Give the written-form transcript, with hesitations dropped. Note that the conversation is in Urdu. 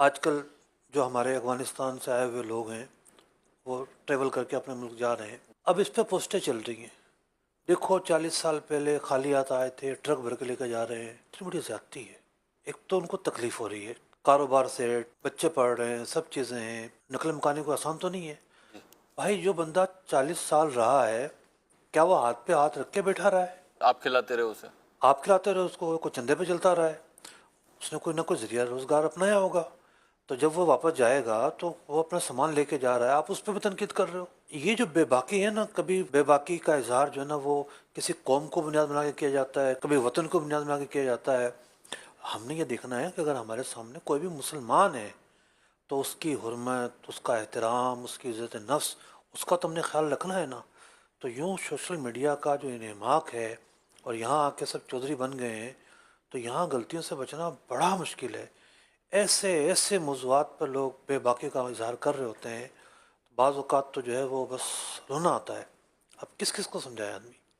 آج کل جو ہمارے افغانستان سے آئے ہوئے لوگ ہیں وہ ٹریول کر کے اپنے ملک جا رہے ہیں. اب اس پہ پوسٹیں چل رہی ہیں. دیکھو 40 سال پہلے خالیات آئے تھے، ٹرک بھر کے لے کے جا رہے ہیں. اتنی بڑی زیادتی ہے. ایک تو ان کو تکلیف ہو رہی ہے، کاروبار سے بچے پڑھ رہے ہیں، سب چیزیں ہیں. نقل مکانی کو آسان تو نہیں ہے بھائی. جو بندہ 40 سال رہا ہے، کیا وہ ہاتھ پہ ہاتھ رکھ کے بیٹھا رہا ہے؟ آپ کھلاتے رہے اسے؟ آپ کھلاتے رہے اس کو، کوئی چندے پہ چلتا رہا ہے. اس نے کوئی نہ کوئی ذریعہ روزگار اپنایا ہوگا. تو جب وہ واپس جائے گا تو وہ اپنا سامان لے کے جا رہا ہے، آپ اس پہ بھی تنقید کر رہے ہو. یہ جو بے باکی ہے نا، کبھی بے باکی کا اظہار جو ہے نا وہ کسی قوم کو بنیاد بنا کے کیا جاتا ہے، کبھی وطن کو بنیاد بنا کے کیا جاتا ہے. ہم نے یہ دیکھنا ہے کہ اگر ہمارے سامنے کوئی بھی مسلمان ہے تو اس کی حرمت، اس کا احترام، اس کی عزت نفس، اس کا تو ہم نے خیال رکھنا ہے نا. تو یوں سوشل میڈیا کا جو انہماک ہے اور یہاں آ کے سب چودھری بن گئے ہیں، تو یہاں غلطیوں سے بچنا بڑا مشکل ہے. ایسے ایسے موضوعات پر لوگ بے باکی کا اظہار کر رہے ہوتے ہیں. بعض اوقات تو جو ہے وہ بس رونا آتا ہے. اب کس کس کو سمجھائے آدمی.